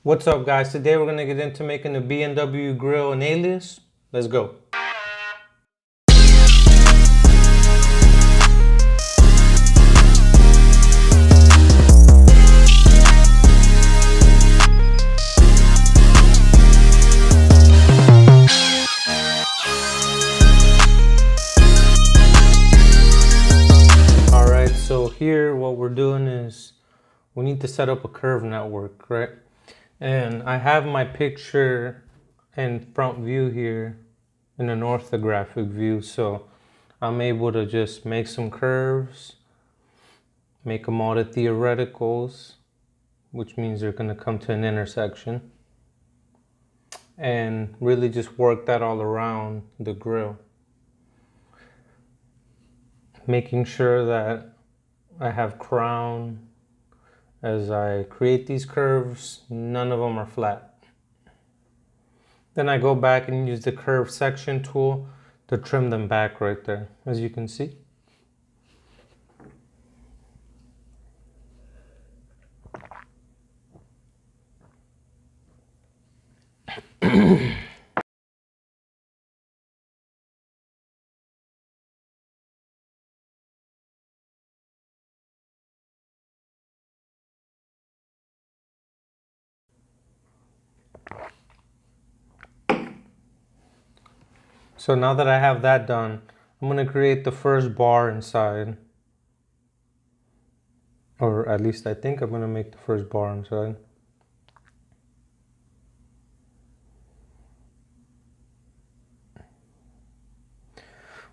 What's up, guys? Today we're gonna get into making the BMW Grille and Alias. Let's go. All right, so here what we're doing is we need to set up a curve network, right? And I have my picture in front view here in an orthographic view, so I'm able to just make some curves, make them all the theoreticals, which means they're going to come to an intersection, and really just work that all around the grill, making sure that I have crown. As I create these curves, none of them are flat. Then I go back and use the curve section tool to trim them back right there, as you can see. So now that I have that done, I'm going to create the first bar inside. Or at least I think I'm going to make the first bar inside.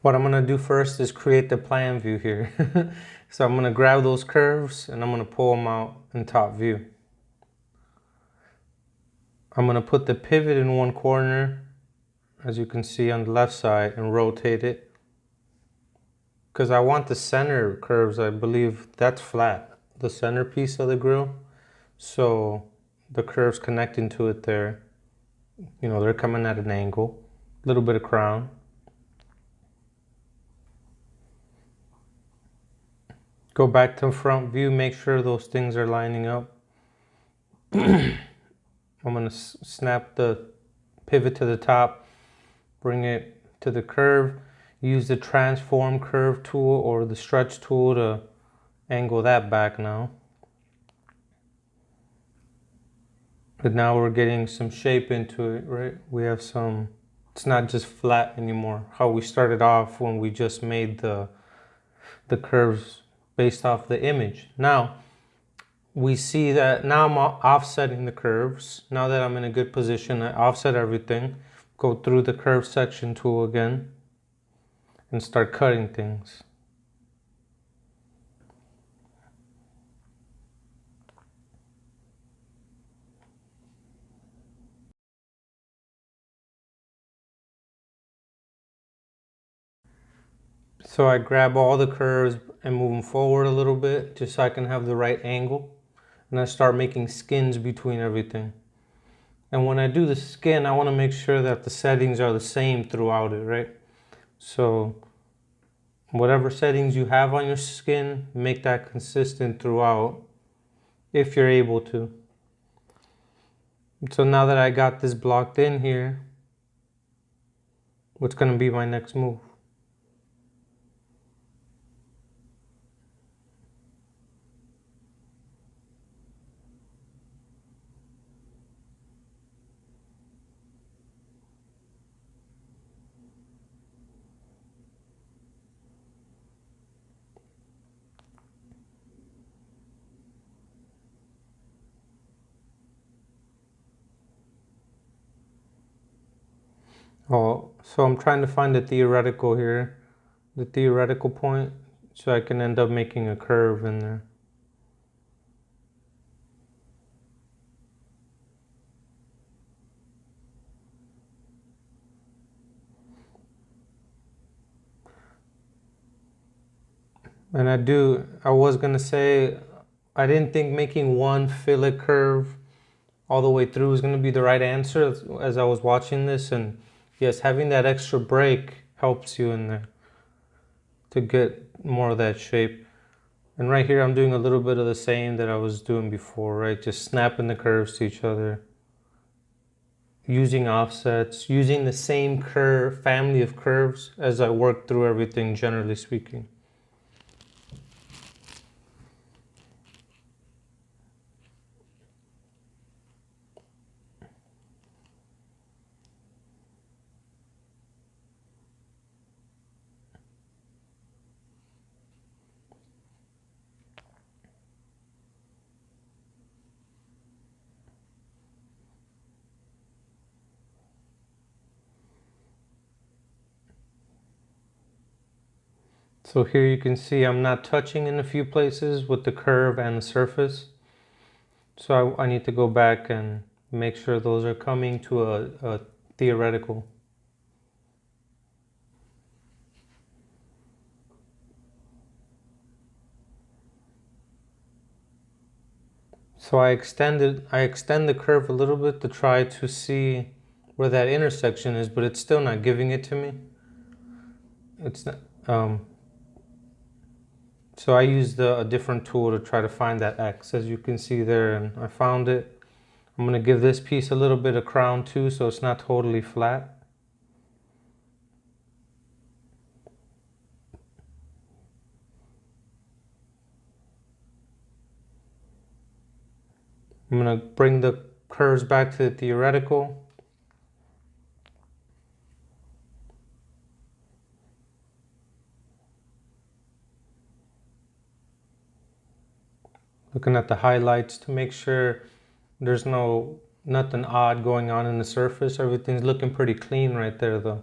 What I'm going to do first is create the plan view here. So I'm going to grab those curves and I'm going to pull them out in top view. I'm going to put the pivot in one corner, as you can see on the left side, and rotate it. Because I want the center curves, I believe that's flat, the center piece of the grill. So the curves connecting to it there, you know, they're coming at an angle, a little bit of crown. Go back to front view, make sure those things are lining up. I'm going to snap the pivot to the top, bring it to the curve, use the transform curve tool or the stretch tool to angle that back now. But now we're getting some shape into it, right? We have some, it's not just flat anymore. How we started off when we just made the curves based off the image. Now, we see that now I'm offsetting the curves. Now that I'm in a good position, I offset everything, go through the curve section tool again, and start cutting things. So I grab all the curves and move them forward a little bit just so I can have the right angle. And I start making skins between everything. And when I do the skin, I want to make sure that the settings are the same throughout it, right? So whatever settings you have on your skin, make that consistent throughout if you're able to. So now that I got this blocked in here, what's going to be my next move? Oh, so I'm trying to find the theoretical here, the theoretical point, so I can end up making a curve in there. And I was gonna say, I didn't think making one fillet curve all the way through was gonna be the right answer as I was watching this. And yes, having that extra break helps you in there to get more of that shape. And right here, I'm doing a little bit of the same that I was doing before, right? Just snapping the curves to each other, using offsets, using the same curve, family of curves as I work through everything, generally speaking. So here you can see I'm not touching in a few places with the curve and the surface. So I need to go back and make sure those are coming to a theoretical. So I extend the curve a little bit to try to see where that intersection is, but it's still not giving it to me. It's not, so I used a different tool to try to find that X, as you can see there, and I found it. I'm gonna give this piece a little bit of crown too, so it's not totally flat. I'm gonna bring the curves back to the theoretical. Looking at the highlights to make sure there's nothing odd going on in the surface. Everything's looking pretty clean right there though.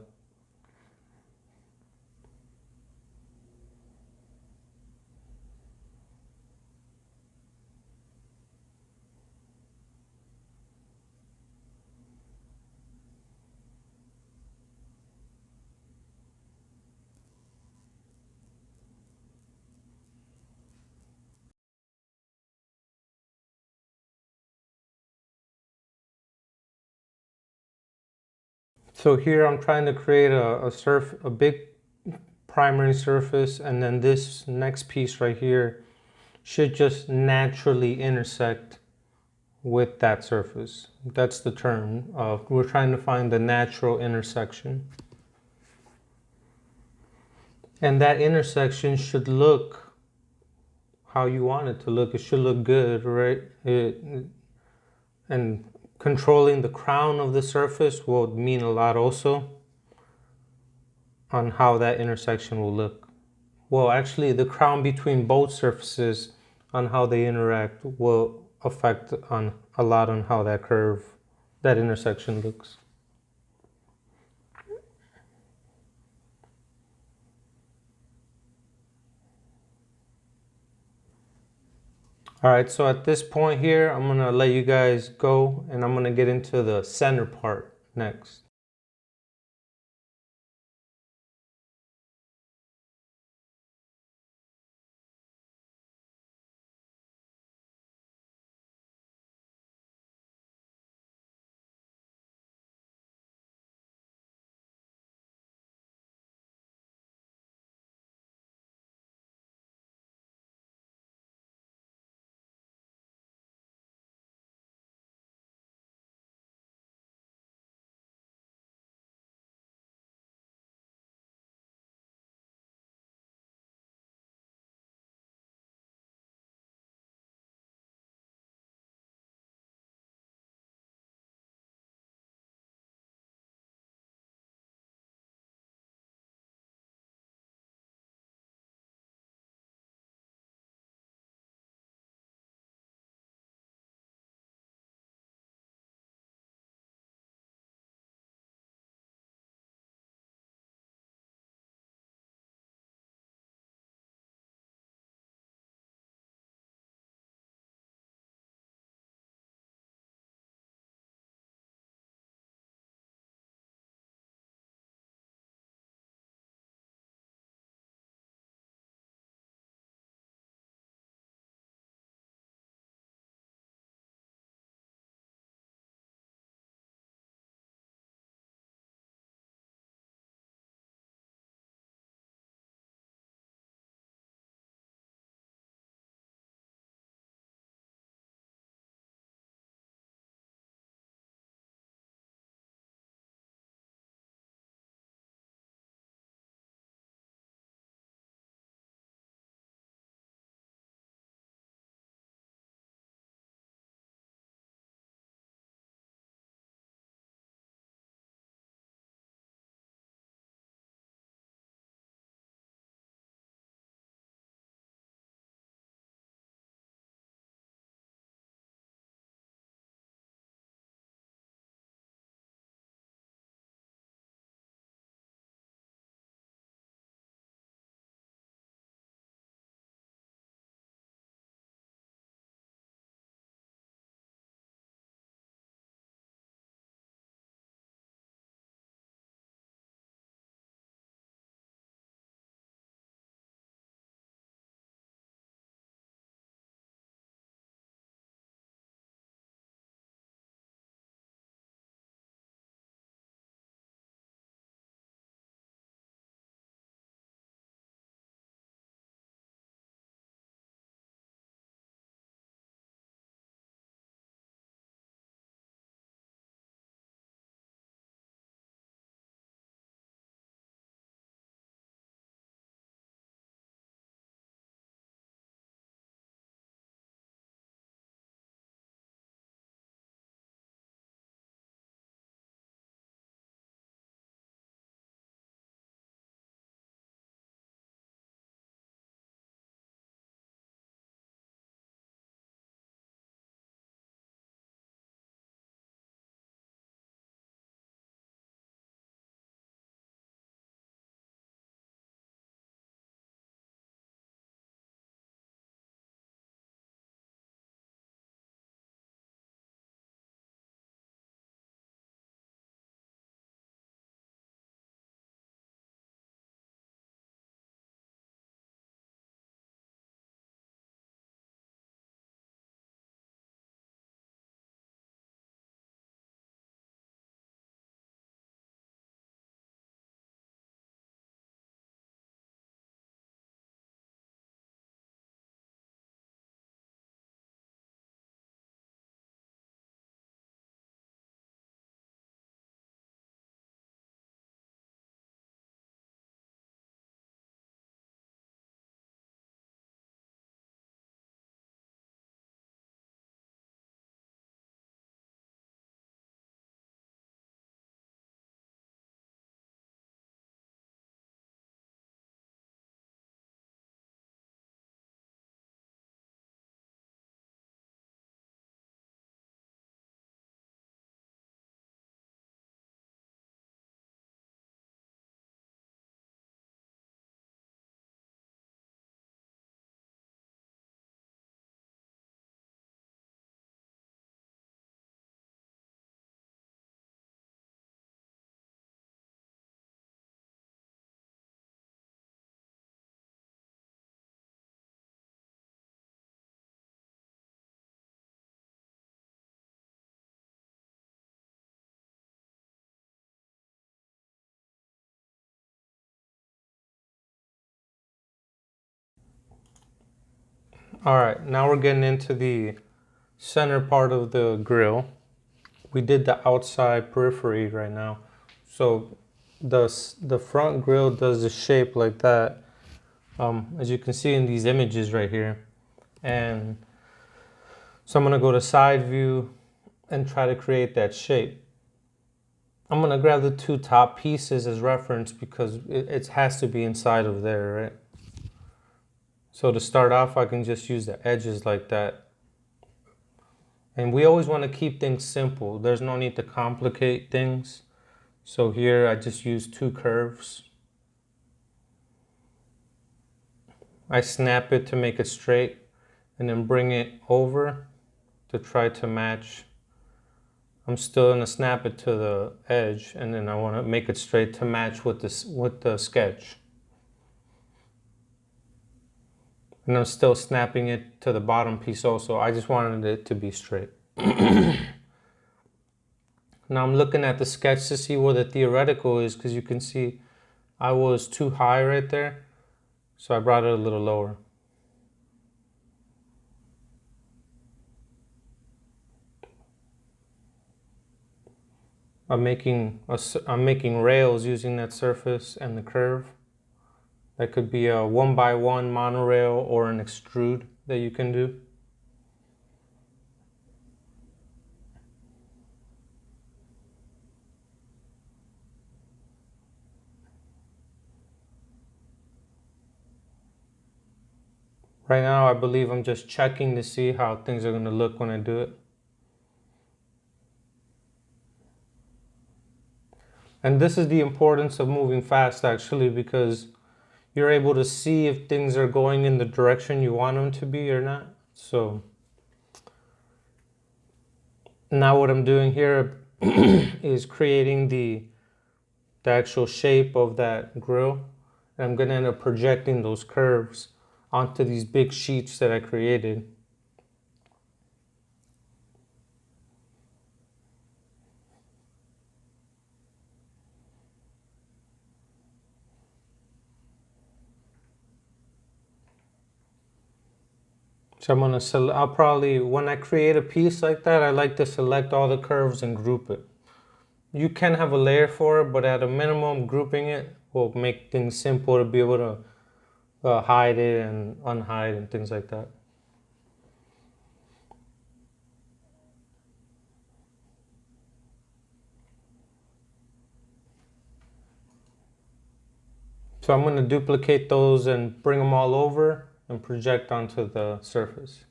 So here I'm trying to create a big primary surface, and then this next piece right here should just naturally intersect with that surface. That's the term. We're trying to find the natural intersection. And that intersection should look how you want it to look. It should look good, right? And controlling the crown of the surface will mean a lot also on how that intersection will look. Well, actually, the crown between both surfaces on how they interact will affect on a lot on how that curve, that intersection looks. All right, so at this point here, I'm gonna let you guys go and I'm gonna get into the center part next. All right, now we're getting into the center part of the grill. We did the outside periphery right now. So the front grill does the shape like that, as you can see in these images right here. And so I'm gonna go to side view and try to create that shape. I'm gonna grab the two top pieces as reference because it has to be inside of there, right? So to start off, I can just use the edges like that. And we always want to keep things simple. There's no need to complicate things. So here I just use two curves. I snap it to make it straight and then bring it over to try to match. I'm still going to snap it to the edge and then I want to make it straight to match with the sketch. And I'm still snapping it to the bottom piece also. I just wanted it to be straight. Now I'm looking at the sketch to see where the theoretical is because you can see I was too high right there. So I brought it a little lower. I'm making rails using that surface and the curve. That could be a 1x1 monorail or an extrude that you can do. Right now, I believe I'm just checking to see how things are going to look when I do it. And this is the importance of moving fast, actually, because you're able to see if things are going in the direction you want them to be or not. So now what I'm doing here is creating the actual shape of that grill. And I'm going to end up projecting those curves onto these big sheets that I created. So I'm gonna I'll probably, when I create a piece like that, I like to select all the curves and group it. You can have a layer for it, but at a minimum, grouping it will make things simple to be able to hide it and unhide and things like that. So I'm gonna duplicate those and bring them all over and project onto the surface.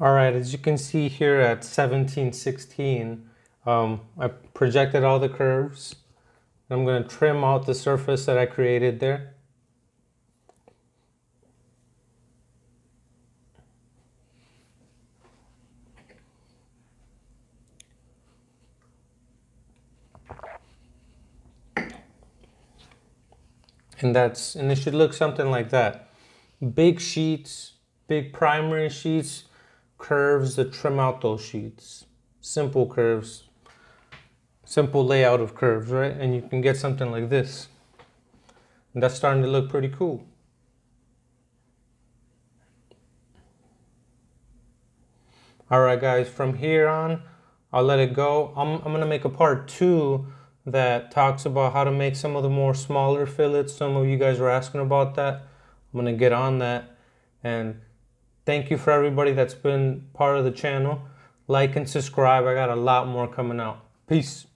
All right, as you can see here at 1716, I projected all the curves. I'm going to trim out the surface that I created there. And it should look something like that. Big sheets, big primary sheets, curves to trim out those sheets. Simple curves, simple layout of curves, right? And you can get something like this. And that's starting to look pretty cool. All right, guys, from here on, I'll let it go. I'm gonna make a part 2 that talks about how to make some of the more smaller fillets. Some of you guys were asking about that. I'm gonna get on that. And thank you for everybody that's been part of the channel. Like and subscribe. I got a lot more coming out. Peace.